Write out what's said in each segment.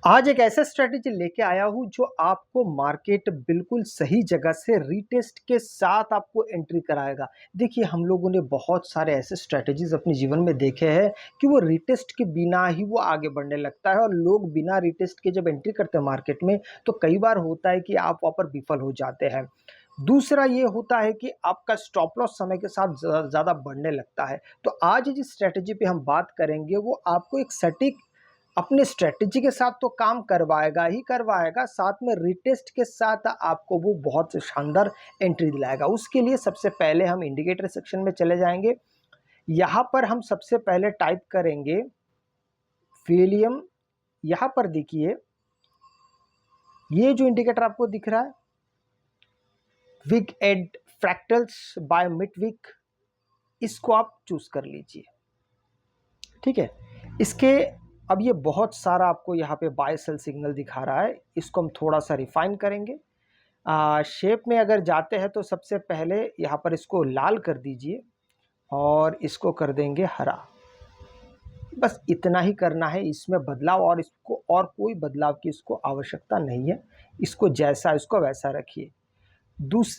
आज एक ऐसा स्ट्रैटेजी लेके आया हूँ जो आपको मार्केट बिल्कुल सही जगह से रीटेस्ट के साथ आपको एंट्री कराएगा। देखिए, हम लोगों ने बहुत सारे ऐसे स्ट्रैटेजीज अपने जीवन में देखे हैं कि वो रीटेस्ट के बिना ही वो आगे बढ़ने लगता है और लोग बिना रीटेस्ट के जब एंट्री करते हैं मार्केट में तो कई बार होता है कि आप वहाँ पर विफल हो जाते हैं। दूसरा ये होता है कि आपका स्टॉप लॉस समय के साथ ज़्यादा बढ़ने लगता है। तो आज जिस स्ट्रैटेजी पे हम बात करेंगे वो आपको एक सटीक अपने स्ट्रेटजी के साथ तो काम करवाएगा ही करवाएगा, साथ में रिटेस्ट के साथ आपको वो बहुत शानदार एंट्री दिलाएगा। उसके लिए सबसे पहले हम इंडिकेटर सेक्शन में चले जाएंगे। यहाँ पर हम सबसे पहले टाइप करेंगे फेलियम। यहाँ पर देखिए, ये जो इंडिकेटर आपको दिख रहा है विग एड फ्रैक्टल्स बाय मिडविक, इसको आप चूज कर लीजिए। ठीक है, इसके अब ये बहुत सारा आपको यहाँ पे बाय सेल सिग्नल दिखा रहा है, इसको हम थोड़ा सा रिफाइन करेंगे। शेप में अगर जाते हैं तो सबसे पहले यहाँ पर इसको लाल कर दीजिए और इसको कर देंगे हरा। बस इतना ही करना है, इसमें बदलाव और इसको और कोई बदलाव की इसको आवश्यकता नहीं है। इसको जैसा इसको वैसा रखिए।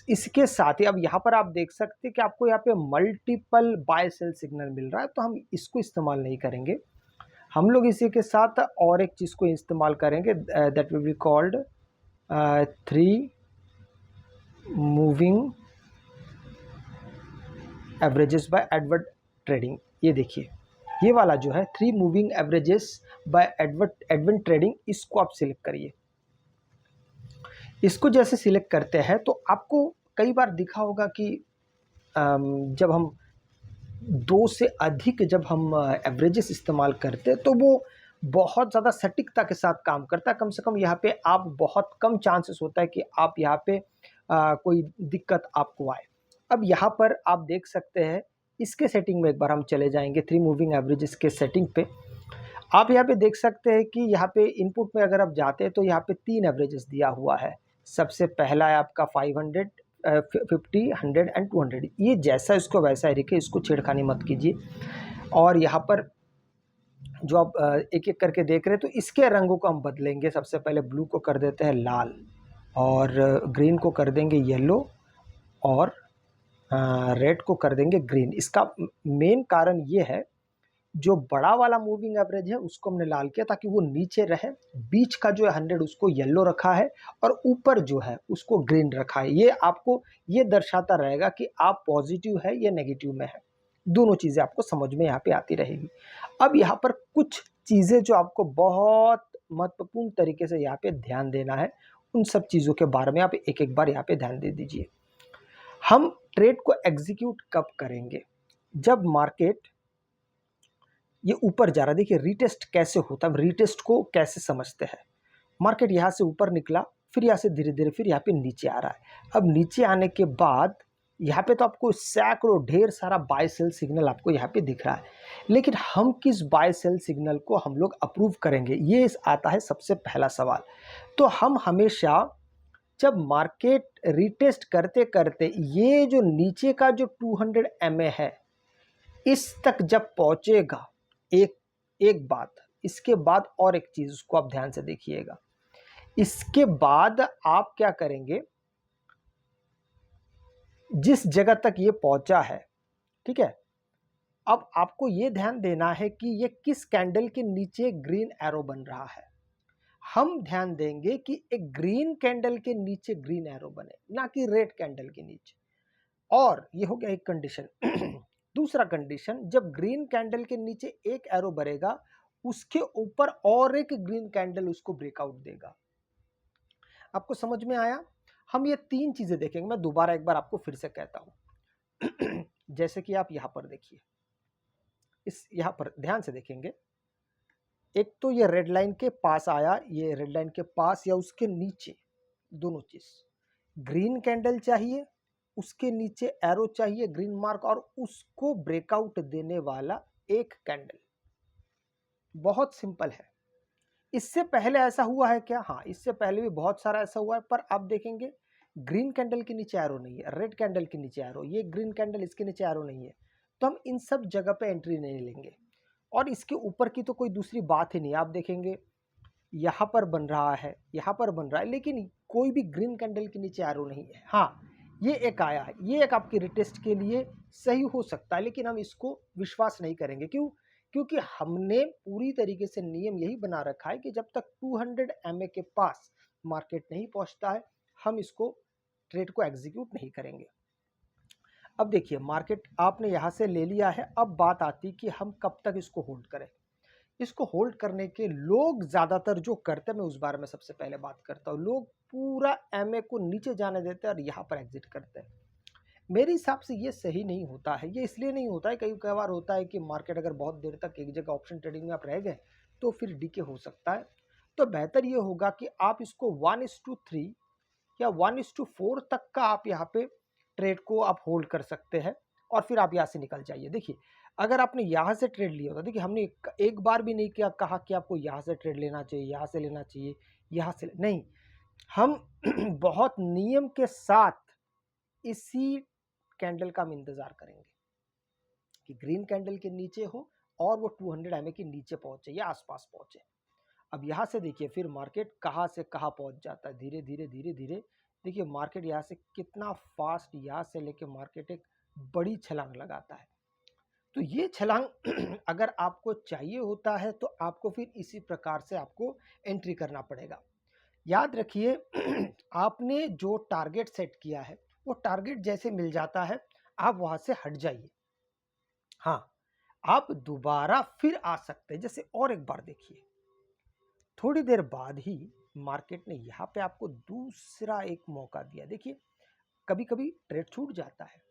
इसके साथ ही अब यहाँ पर आप देख सकते हैं कि आपको यहाँ पे मल्टीपल बाय सेल सिग्नल मिल रहा है, तो हम इसको इस्तेमाल नहीं करेंगे। हम लोग इसी के साथ और एक चीज़ को इस्तेमाल करेंगे, that will be called 3 moving averages bye Edward trading. ये देखिए, ये वाला जो है 3 moving averages bye Edward trading, इसको आप सिलेक्ट करिए। इसको जैसे सिलेक्ट करते हैं तो आपको कई बार दिखा होगा कि जब हम 2 से अधिक जब हम एवरेजेस इस्तेमाल करते हैं तो वो बहुत ज़्यादा सटीकता के साथ काम करता है। कम से कम यहाँ पे आप बहुत कम चांसेस होता है कि आप यहाँ पे कोई दिक्कत आपको आए। अब यहाँ पर आप देख सकते हैं, इसके सेटिंग में एक बार हम चले जाएंगे 3 मूविंग एवरेजेस के सेटिंग पे। आप यहाँ पे देख सकते हैं कि यहाँ पे इनपुट में अगर आप जाते हैं तो यहाँ पे 3 एवरेजेस दिया हुआ है। सबसे पहला है आपका 500, 50, 100 एंड 200। ये जैसा इसको वैसा ही रखिए, इसको छेड़खानी मत कीजिए। और यहाँ पर जो आप एक एक करके देख रहे हैं तो इसके रंगों को हम बदलेंगे। सबसे पहले ब्लू को कर देते हैं लाल और ग्रीन को कर देंगे येलो और रेड को कर देंगे ग्रीन। इसका मेन कारण ये है, जो बड़ा वाला मूविंग एवरेज है उसको हमने लाल किया ताकि वो नीचे रहे, बीच का जो है 100 उसको येलो रखा है और ऊपर जो है उसको ग्रीन रखा है। ये आपको ये दर्शाता रहेगा कि आप पॉजिटिव है या नेगेटिव में है। दोनों चीज़ें आपको समझ में यहाँ पे आती रहेगी। अब यहाँ पर कुछ चीज़ें जो आपको बहुत महत्वपूर्ण तरीके से यहाँ पे ध्यान देना है, उन सब चीज़ों के बारे में आप एक एक बार यहाँ पे ध्यान दे दीजिए। हम ट्रेड को एग्जीक्यूट कब करेंगे? जब मार्केट ये ऊपर जा रहा है। देखिए रीटेस्ट कैसे होता है, रीटेस्ट को कैसे समझते हैं। मार्केट यहाँ से ऊपर निकला, फिर यहाँ से धीरे धीरे फिर यहाँ पे नीचे आ रहा है। अब नीचे आने के बाद यहाँ पे तो आपको सैकड़ों ढेर सारा बाय सेल सिग्नल आपको यहाँ पे दिख रहा है, लेकिन हम किस बाय सेल सिग्नल को हम लोग अप्रूव करेंगे, ये आता है सबसे पहला सवाल। तो हम हमेशा जब मार्केट रीटेस्ट करते करते ये जो नीचे का जो 200 MA है इस तक जब पहुंचेगा, एक एक बात, इसके बाद और एक चीज उसको आप ध्यान से देखिएगा। इसके बाद आप क्या करेंगे, जिस जगह तक ये पहुंचा है, ठीक है, अब आपको ये ध्यान देना है कि ये किस कैंडल के नीचे ग्रीन एरो बन रहा है। हम ध्यान देंगे कि एक ग्रीन कैंडल के नीचे ग्रीन एरो बने, ना कि रेड कैंडल के नीचे। और ये हो गया एक कंडीशन। दूसरा कंडीशन, जब ग्रीन कैंडल के नीचे एक एरो बनेगा उसके ऊपर और एक ग्रीन कैंडल उसको ब्रेकआउट देगा। आपको समझ में आया? हम ये 3 चीजें देखेंगे। मैं दोबारा एक बार आपको फिर से कहता हूं। जैसे कि आप यहां पर देखिए, इस यहां पर ध्यान से देखेंगे, एक तो ये रेड लाइन के पास आया, ये रेड लाइन के पास या उसके नीचे, दोनों चीज। ग्रीन कैंडल चाहिए, उसके नीचे एरो चाहिए ग्रीन मार्क, और उसको ब्रेकआउट देने वाला एक कैंडल। बहुत सिंपल है। इससे पहले ऐसा हुआ है क्या? हाँ, इससे पहले भी बहुत सारा ऐसा हुआ है, पर आप देखेंगे ग्रीन कैंडल के नीचे एरो नहीं है, रेड कैंडल के नीचे एरो, ये ग्रीन कैंडल इसके नीचे एरो नहीं है। तो हम इन सब जगह पे एंट्री नहीं लेंगे। और इसके ऊपर की तो कोई दूसरी बात ही नहीं। आप देखेंगे यहाँ पर बन रहा है, यहाँ पर बन रहा है, लेकिन कोई भी ग्रीन कैंडल के नीचे एरो नहीं है। हाँ, ये एक आया है, ये एक आपकी रिटेस्ट के लिए सही हो सकता है, लेकिन हम इसको विश्वास नहीं करेंगे। क्यों? क्योंकि हमने पूरी तरीके से नियम यही बना रखा है कि जब तक 200 MA के पास मार्केट नहीं पहुंचता है, हम इसको ट्रेड को एग्जीक्यूट नहीं करेंगे। अब देखिए, मार्केट आपने यहाँ से ले लिया है, अब बात आती कि हम कब तक इसको होल्ड करें। इसको होल्ड करने के लोग ज़्यादातर जो करते हैं, मैं उस बारे में सबसे पहले बात करता हूँ। लोग पूरा एमए को नीचे जाने देते हैं और यहाँ पर एग्जिट करते हैं। मेरे हिसाब से ये सही नहीं होता है। ये इसलिए नहीं होता है, कई बार होता है कि मार्केट अगर बहुत देर तक एक जगह ऑप्शन ट्रेडिंग में आप रह गए तो फिर डीके हो सकता है। तो बेहतर ये होगा कि आप इसको 1:3 या 1:4 तक का आप यहाँ पे ट्रेड को आप होल्ड कर सकते हैं और फिर आप यहाँ से निकल जाइए। देखिए, अगर आपने यहाँ से ट्रेड लिया होता, देखिए हमने एक बार भी नहीं किया कहा कि आपको यहाँ से ट्रेड लेना चाहिए, यहाँ से लेना चाहिए, यहाँ से नहीं। हम बहुत नियम के साथ इसी कैंडल का हम इंतजार करेंगे कि ग्रीन कैंडल के नीचे हो और वो 200 MA के नीचे पहुंचे या आसपास पहुंचे। अब यहाँ से देखिए फिर मार्केट कहाँ से कहाँ पहुंच जाता है, धीरे धीरे धीरे धीरे। देखिए मार्केट यहाँ से कितना फास्ट, यहाँ से लेके मार्केट एक बड़ी छलांग लगाता है। तो ये छलांग अगर आपको चाहिए होता है तो आपको फिर इसी प्रकार से आपको एंट्री करना पड़ेगा। याद रखिए, आपने जो टारगेट सेट किया है वो टारगेट जैसे मिल जाता है आप वहां से हट जाइए। हाँ, आप दोबारा फिर आ सकते हैं। जैसे और एक बार देखिए, थोड़ी देर बाद ही मार्केट ने यहाँ पे आपको दूसरा एक मौका दिया। देखिए, कभी कभी ट्रेड छूट जाता है,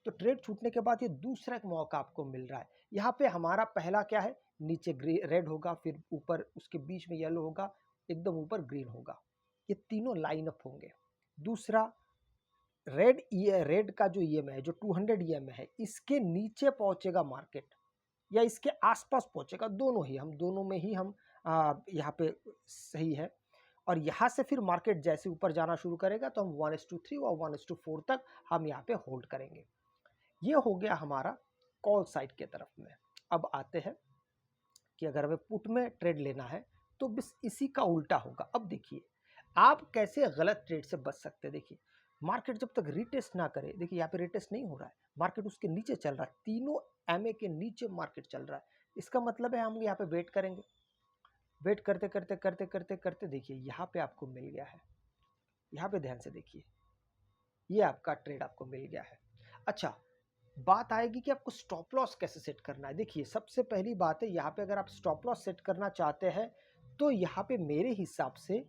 तो ट्रेड छूटने के बाद ये दूसरा एक मौका आपको मिल रहा है। यहाँ पे हमारा पहला क्या है, नीचे रेड होगा, फिर ऊपर उसके बीच में येलो होगा, एकदम ऊपर ग्रीन होगा। ये तीनों लाइन अप होंगे। दूसरा, रेड का जो ईएमए है, जो 200 ईएमए है, इसके नीचे पहुंचेगा मार्केट या इसके आसपास पहुंचेगा, दोनों ही हम दोनों में ही हम यहाँ पे सही है। और यहाँ से फिर मार्केट जैसे ऊपर जाना शुरू करेगा तो हम 1:3 और 1:4 तक हम यहाँ पे होल्ड करेंगे। ये हो गया हमारा कॉल साइड के तरफ में। अब आते हैं कि अगर हमें पुट में ट्रेड लेना है तो बस इसी का उल्टा होगा। अब देखिए, आप कैसे गलत ट्रेड से बच सकते हैं। देखिए, मार्केट जब तक रिटेस्ट ना करे, देखिए यहाँ पे रिटेस्ट नहीं हो रहा है, मार्केट उसके नीचे चल रहा है, तीनों एमए के नीचे मार्केट चल रहा है। इसका मतलब है हम यहाँ पे वेट करेंगे। वेट करते करते करते करते करते देखिए यहाँ पे आपको मिल गया है। यहाँ पे ध्यान से देखिए, ये आपका ट्रेड आपको मिल गया है। अच्छा, बात आएगी कि आपको स्टॉप लॉस कैसे सेट करना है। देखिए, सबसे पहली बात है, यहाँ पे अगर आप स्टॉप लॉस सेट करना चाहते हैं तो यहाँ पे मेरे हिसाब से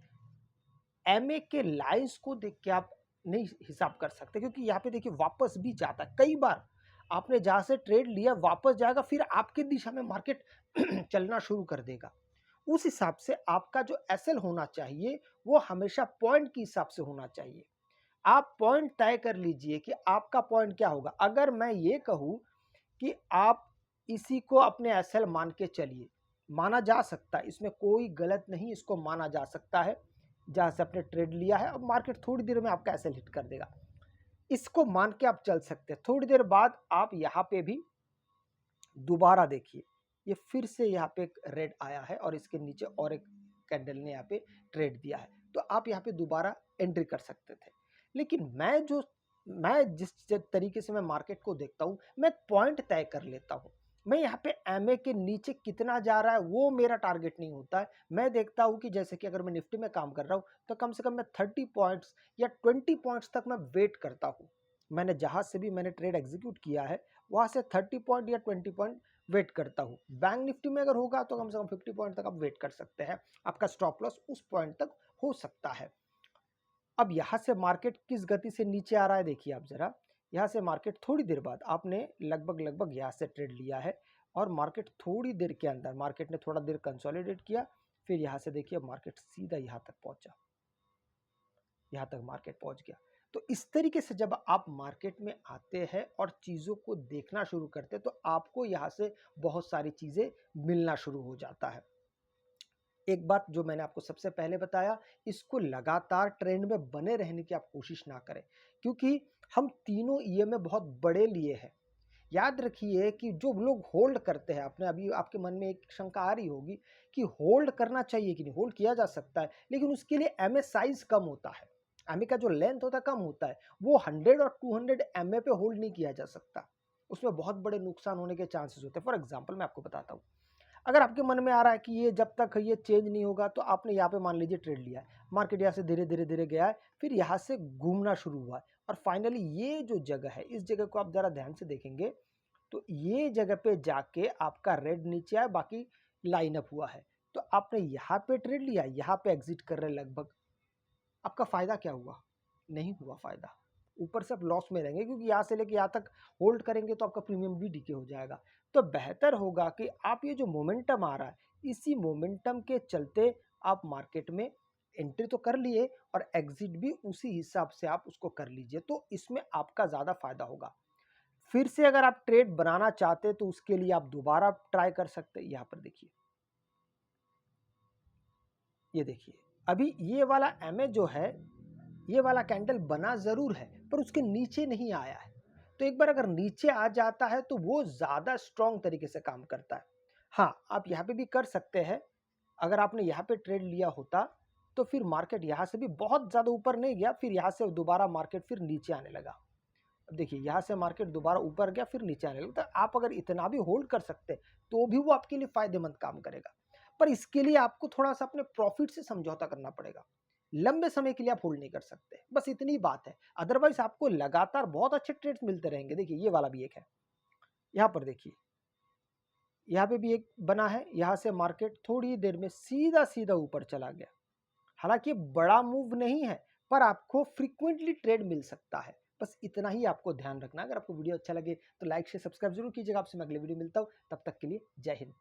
एमए के लाइंस को देख के आप नहीं हिसाब कर सकते, क्योंकि यहाँ पे देखिए वापस भी जाता है। कई बार आपने जहाँ से ट्रेड लिया वापस जाएगा, फिर आपकी दिशा में मार्केट चलना शुरू कर देगा। उस हिसाब से आपका जो एसएल होना चाहिए वो हमेशा पॉइंट के हिसाब से होना चाहिए। आप पॉइंट तय कर लीजिए कि आपका पॉइंट क्या होगा। अगर मैं ये कहूँ कि आप इसी को अपने एसएल मान के चलिए, माना जा सकता है, इसमें कोई गलत नहीं, इसको माना जा सकता है। जहाँ से आपने ट्रेड लिया है, अब मार्केट थोड़ी देर में आपका एसएल हिट कर देगा, इसको मान के आप चल सकते हैं। थोड़ी देर बाद आप यहाँ पे भी दोबारा देखिए, ये फिर से यहाँ पे एक रेड आया है और इसके नीचे और एक कैंडल ने यहाँ पे ट्रेड दिया है, तो आप यहाँ पे दोबारा एंट्री कर सकते थे। लेकिन मैं जिस तरीके से मैं मार्केट को देखता हूँ, मैं पॉइंट तय कर लेता हूँ। मैं यहाँ पे एमए के नीचे कितना जा रहा है वो मेरा टारगेट नहीं होता है। मैं देखता हूँ कि जैसे कि अगर मैं निफ्टी में काम कर रहा हूँ तो कम से कम मैं 30 पॉइंट्स या 20 पॉइंट्स तक मैं वेट करता हूँ। मैंने जहाँ से भी मैंने ट्रेड एग्जीक्यूट किया है वहाँ से 30 पॉइंट या 20 पॉइंट वेट करता हूँ। बैंक निफ्टी में अगर होगा तो कम से कम 50 पॉइंट तक आप वेट कर सकते हैं। आपका स्टॉप लॉस उस पॉइंट तक हो सकता है। अब यहाँ से मार्केट किस गति से नीचे आ रहा है देखिए आप जरा। यहाँ से मार्केट थोड़ी देर बाद आपने लगभग यहाँ से ट्रेड लिया है और मार्केट थोड़ी देर के अंदर मार्केट ने थोड़ा देर कंसोलिडेट किया, फिर यहाँ से देखिए मार्केट सीधा यहाँ तक पहुंचा, यहाँ तक मार्केट पहुंच गया। तो इस तरीके से जब आप मार्केट में आते हैं और चीज़ों को देखना शुरू करते हैं तो आपको यहाँ से बहुत सारी चीज़ें मिलना शुरू हो जाता है। एक बात जो मैंने आपको सबसे पहले बताया, इसको लगातार ट्रेंड में बने रहने की आप कोशिश ना करें, क्योंकि हम तीनों ईएमए बहुत बड़े लिए हैं। याद रखिए कि जो लोग होल्ड करते हैं, आपने अभी आपके मन में एक शंका आ रही होगी कि होल्ड करना चाहिए कि नहीं, होल्ड किया जा सकता है, लेकिन उसके लिए एमए साइज कम होता है, एमए का जो लेंथ होता है कम होता है, वो 100 और 200 एमए पे होल्ड नहीं किया जा सकता, उसमें बहुत बड़े नुकसान होने के चांसेस होते हैं। फॉर एग्जाम्पल मैं आपको बताता हूँ, अगर आपके मन में आ रहा है कि ये जब तक ये चेंज नहीं होगा, तो आपने यहाँ पे मान लीजिए ट्रेड लिया है, मार्केट यहाँ से धीरे धीरे धीरे गया है, फिर यहाँ से घूमना शुरू हुआ है और फाइनली ये जो जगह है, इस जगह को आप जरा ध्यान से देखेंगे तो ये जगह पे जाके आपका रेड नीचे आया, बाकी लाइन अप हुआ है, तो आपने यहाँ पे ट्रेड लिया, यहाँ पे एग्जिट कर रहे लगभग, आपका फायदा क्या हुआ? नहीं हुआ फायदा, ऊपर से आप लॉस में रहेंगे, क्योंकि यहाँ से लेके यहाँ तक होल्ड करेंगे तो आपका प्रीमियम भी डीके हो जाएगा। तो बेहतर होगा कि आप ये जो मोमेंटम आ रहा है, इसी मोमेंटम के चलते आप मार्केट में एंट्री तो कर लिए और एग्जिट भी उसी हिसाब से आप उसको कर लीजिए, तो इसमें आपका ज़्यादा फायदा होगा। फिर से अगर आप ट्रेड बनाना चाहते हैं तो उसके लिए आप दोबारा ट्राई कर सकते हैं। यहाँ पर देखिए, ये देखिए, अभी ये वाला एमए जो है, ये वाला कैंडल बना जरूर है पर उसके नीचे नहीं आया है, तो एक बार अगर नीचे आ जाता है तो वो ज्यादा स्ट्रॉन्ग तरीके से काम करता है। हाँ, आप यहाँ पे भी कर सकते हैं, अगर आपने यहाँ पे ट्रेड लिया होता तो फिर मार्केट यहाँ से भी बहुत ज्यादा ऊपर नहीं गया, फिर यहाँ से दोबारा मार्केट फिर नीचे आने लगा। अब देखिए, यहाँ से मार्केट दोबारा ऊपर गया फिर नीचे आने लगा, तो आप अगर इतना भी होल्ड कर सकते तो भी वो आपके लिए फायदेमंद काम करेगा, पर इसके लिए आपको थोड़ा सा अपने प्रॉफिट से समझौता करना पड़ेगा, लंबे समय के लिए आप होल्ड नहीं कर सकते, बस इतनी बात है। अदरवाइज आपको लगातार बहुत अच्छे ट्रेड्स मिलते रहेंगे। देखिए, ये वाला भी एक है, यहाँ पर देखिए, यहाँ पे भी एक बना है, यहाँ से मार्केट थोड़ी देर में सीधा सीधा ऊपर चला गया, हालांकि बड़ा मूव नहीं है पर आपको फ्रीक्वेंटली ट्रेड मिल सकता है, बस इतना ही आपको ध्यान रखना। अगर आपको वीडियो अच्छा लगे तो लाइक शेयर सब्सक्राइब जरूर कीजिएगा। आपसे मैं अगले वीडियो मिलता हूँ, तब तक के लिए जय हिंद।